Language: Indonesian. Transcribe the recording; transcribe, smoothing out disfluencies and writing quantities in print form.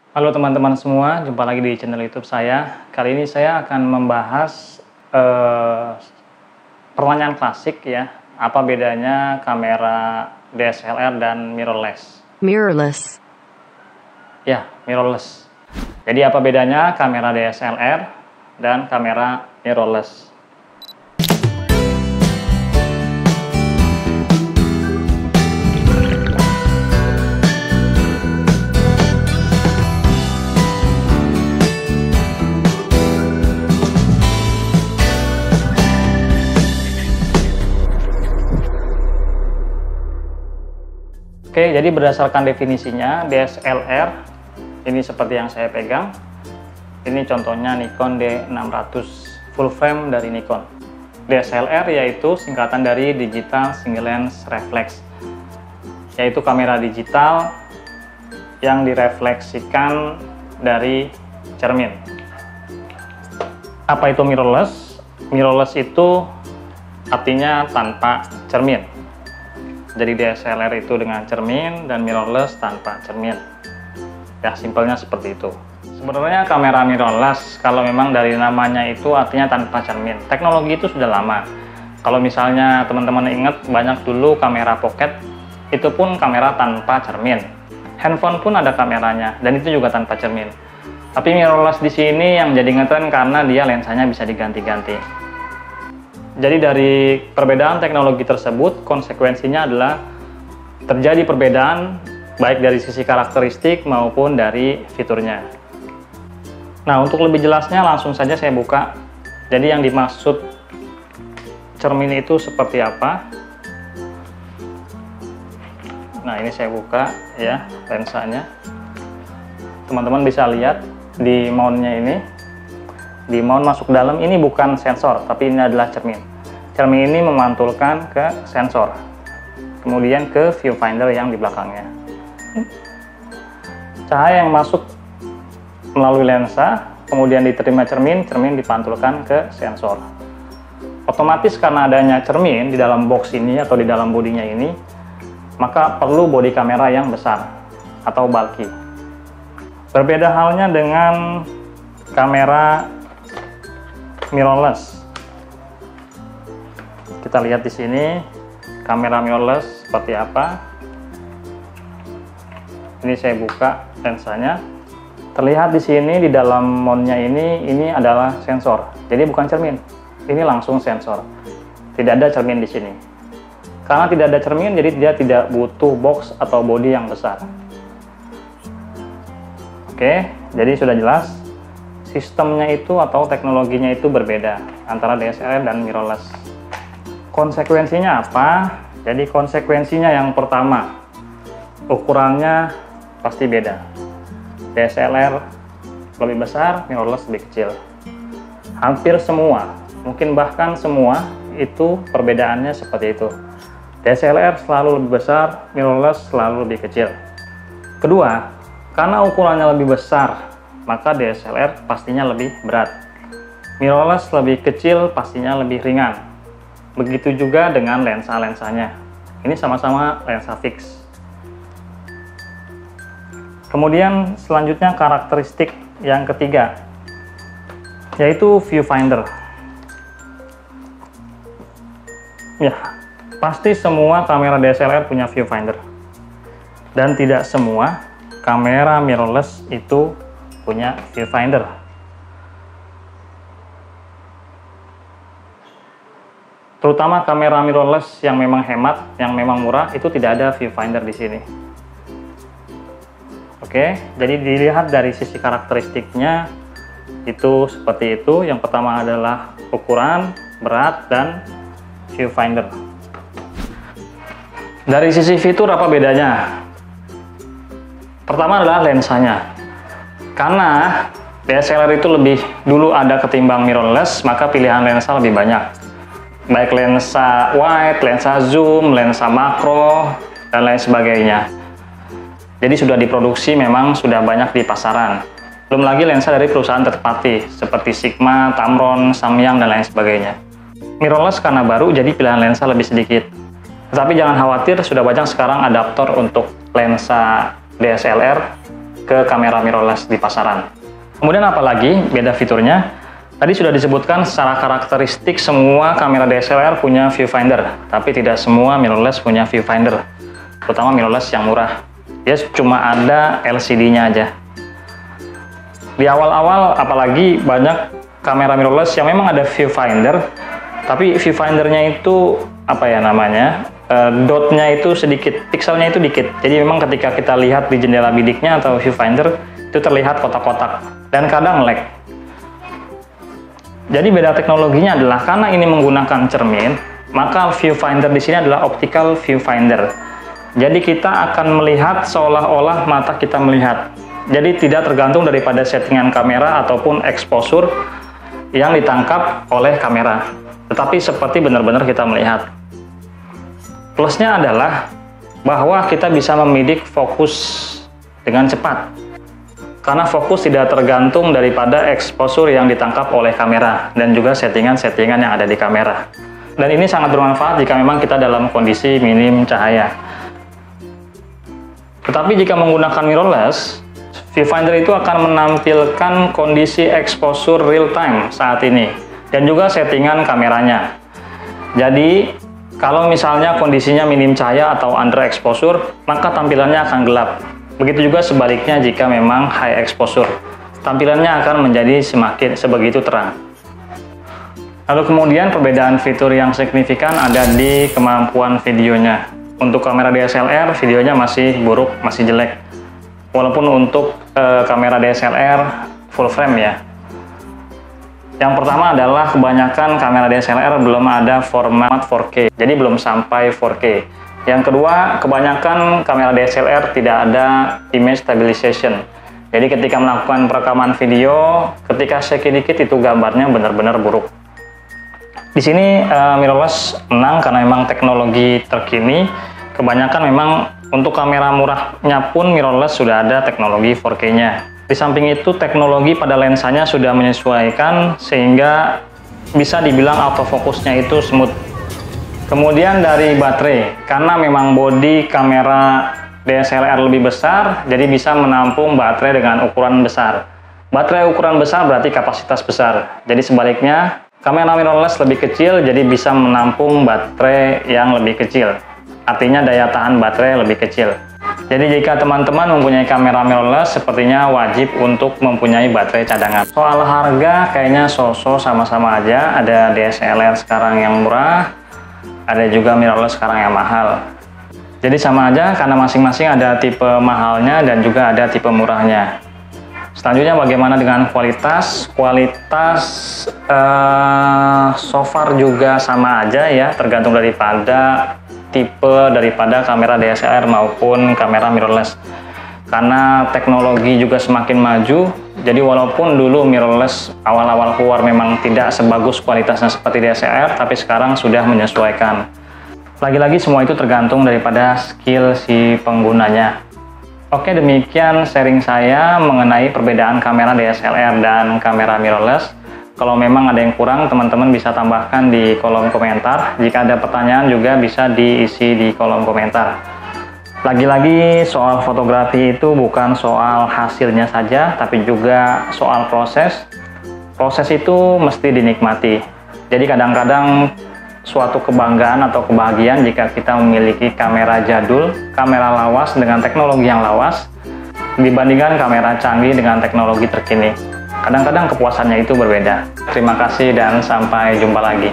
Halo teman-teman semua, jumpa lagi di channel YouTube saya. Kali ini saya akan membahas pertanyaan klasik ya. Apa bedanya kamera DSLR dan mirrorless? Mirrorless. Ya, mirrorless. Jadi apa bedanya kamera DSLR dan kamera mirrorless? Oke, jadi berdasarkan definisinya, DSLR ini seperti yang saya pegang. Ini contohnya Nikon D600 full frame dari Nikon. DSLR yaitu singkatan dari Digital Single Lens Reflex, yaitu kamera digital yang direfleksikan dari cermin. Apa itu mirrorless? Mirrorless itu artinya tanpa cermin. Jadi DSLR itu dengan cermin dan mirrorless tanpa cermin. Ya, simpelnya seperti itu. Sebenarnya kamera mirrorless, kalau memang dari namanya itu artinya tanpa cermin. Teknologi itu sudah lama. Kalau misalnya teman-teman ingat, banyak dulu kamera pocket, itu pun kamera tanpa cermin. Handphone pun ada kameranya, dan itu juga tanpa cermin. Tapi mirrorless di sini yang jadi ngetren karena dia lensanya bisa diganti-ganti. Jadi dari perbedaan teknologi tersebut, konsekuensinya adalah terjadi perbedaan baik dari sisi karakteristik maupun dari fiturnya. Nah, untuk lebih jelasnya langsung saja saya buka. Jadi yang dimaksud cermin itu seperti apa? Nah, ini saya buka ya lensanya. Teman-teman bisa lihat di mountnya ini. Di mount masuk dalam ini bukan sensor, tapi ini adalah cermin. Cermin ini memantulkan ke sensor, kemudian ke viewfinder yang di belakangnya. Cahaya yang masuk melalui lensa, kemudian diterima cermin, cermin dipantulkan ke sensor. Otomatis karena adanya cermin di dalam box ini atau di dalam bodinya ini, maka perlu bodi kamera yang besar atau bulky. Berbeda halnya dengan kamera mirrorless. Kita lihat di sini kamera mirrorless seperti apa. Ini saya buka lensanya. Terlihat di sini di dalam mountnya ini adalah sensor. Jadi bukan cermin. Ini langsung sensor. Tidak ada cermin di sini. Karena tidak ada cermin, jadi dia tidak butuh box atau bodi yang besar. Oke, jadi sudah jelas. Sistemnya itu atau teknologinya itu berbeda antara DSLR dan mirrorless. Konsekuensinya apa? Jadi konsekuensinya yang pertama, ukurannya pasti beda. DSLR lebih besar, mirrorless lebih kecil. Hampir semua, mungkin bahkan semua itu perbedaannya seperti itu. DSLR selalu lebih besar, mirrorless selalu lebih kecil. Kedua, karena ukurannya lebih besar, maka DSLR pastinya lebih berat. Mirrorless lebih kecil, pastinya lebih ringan. Begitu juga dengan lensa-lensanya. Ini sama-sama lensa fix. Kemudian selanjutnya karakteristik yang ketiga, yaitu viewfinder. Ya, pasti semua kamera DSLR punya viewfinder. Dan tidak semua kamera mirrorless itu punya viewfinder. Terutama kamera mirrorless yang memang hemat, yang memang murah, itu tidak ada viewfinder di sini. Oke, jadi dilihat dari sisi karakteristiknya itu seperti itu. Yang pertama adalah ukuran, berat, dan viewfinder. Dari sisi fitur apa bedanya? Pertama adalah lensanya. Karena DSLR itu lebih dulu ada ketimbang mirrorless, maka pilihan lensa lebih banyak. Baik lensa wide, lensa zoom, lensa makro, dan lain sebagainya. Jadi sudah diproduksi, memang sudah banyak di pasaran. Belum lagi lensa dari perusahaan third party, seperti Sigma, Tamron, Samyang, dan lain sebagainya. Mirrorless karena baru, jadi pilihan lensa lebih sedikit. Tetapi jangan khawatir, sudah banyak sekarang adaptor untuk lensa DSLR ke kamera mirrorless di pasaran. Kemudian apalagi beda fiturnya? Tadi sudah disebutkan secara karakteristik semua kamera DSLR punya viewfinder, tapi tidak semua mirrorless punya viewfinder, terutama mirrorless yang murah. Dia cuma ada LCD-nya aja. Di awal-awal apalagi banyak kamera mirrorless yang memang ada viewfinder, tapi viewfindernya itu apa ya namanya, dotnya itu sedikit, pixelnya itu dikit. Jadi memang ketika kita lihat di jendela bidiknya atau viewfinder itu terlihat kotak-kotak dan kadang lag. Jadi beda teknologinya adalah karena ini menggunakan cermin, maka viewfinder di sini adalah optical viewfinder. Jadi kita akan melihat seolah-olah mata kita melihat. Jadi tidak tergantung daripada settingan kamera ataupun exposure yang ditangkap oleh kamera, tetapi seperti benar-benar kita melihat. Plusnya adalah bahwa kita bisa membidik fokus dengan cepat, karena fokus tidak tergantung daripada exposure yang ditangkap oleh kamera dan juga settingan-settingan yang ada di kamera. Dan ini sangat bermanfaat jika memang kita dalam kondisi minim cahaya. Tetapi jika menggunakan mirrorless, viewfinder itu akan menampilkan kondisi exposure real time saat ini dan juga settingan kameranya. Jadi kalau misalnya kondisinya minim cahaya atau under exposure, maka tampilannya akan gelap. Begitu juga sebaliknya jika memang high exposure, tampilannya akan menjadi semakin sebegitu terang. Lalu kemudian perbedaan fitur yang signifikan ada di kemampuan videonya. Untuk kamera DSLR videonya masih buruk, masih jelek. Walaupun untuk kamera DSLR full frame ya. Yang pertama adalah kebanyakan kamera DSLR belum ada format 4K, jadi belum sampai 4K. Yang kedua, kebanyakan kamera DSLR tidak ada image stabilization. Jadi ketika melakukan perekaman video, ketika shaky dikit itu gambarnya benar-benar buruk. Di sini mirrorless menang karena memang teknologi terkini. Kebanyakan memang untuk kamera murahnya pun mirrorless sudah ada teknologi 4K-nya. Di samping itu teknologi pada lensanya sudah menyesuaikan sehingga bisa dibilang autofocusnya itu smooth. Kemudian dari baterai, karena memang bodi kamera DSLR lebih besar, jadi bisa menampung baterai dengan ukuran besar. Baterai ukuran besar berarti kapasitas besar. Jadi sebaliknya, kamera mirrorless lebih kecil, jadi bisa menampung baterai yang lebih kecil. Artinya daya tahan baterai lebih kecil. Jadi jika teman-teman mempunyai kamera mirrorless, sepertinya wajib untuk mempunyai baterai cadangan. Soal harga, kayaknya so-so sama-sama aja. Ada DSLR sekarang yang murah, ada juga mirrorless sekarang yang mahal. Jadi sama aja karena masing-masing ada tipe mahalnya dan juga ada tipe murahnya. Selanjutnya bagaimana dengan kualitas? Kualitas so far juga sama aja ya, tergantung daripada tipe daripada kamera DSLR maupun kamera mirrorless. Karena teknologi juga semakin maju, jadi walaupun dulu mirrorless awal-awal keluar memang tidak sebagus kualitasnya seperti DSLR, tapi sekarang sudah menyesuaikan. Lagi-lagi semua itu tergantung daripada skill si penggunanya. Oke, demikian sharing saya mengenai perbedaan kamera DSLR dan kamera mirrorless. Kalau memang ada yang kurang, teman-teman bisa tambahkan di kolom komentar. Jika ada pertanyaan juga bisa diisi di kolom komentar. Lagi-lagi soal fotografi itu bukan soal hasilnya saja, tapi juga soal proses. Proses itu mesti dinikmati. Jadi kadang-kadang suatu kebanggaan atau kebahagiaan jika kita memiliki kamera jadul, kamera lawas dengan teknologi yang lawas, dibandingkan kamera canggih dengan teknologi terkini. Kadang-kadang kepuasannya itu berbeda. Terima kasih dan sampai jumpa lagi.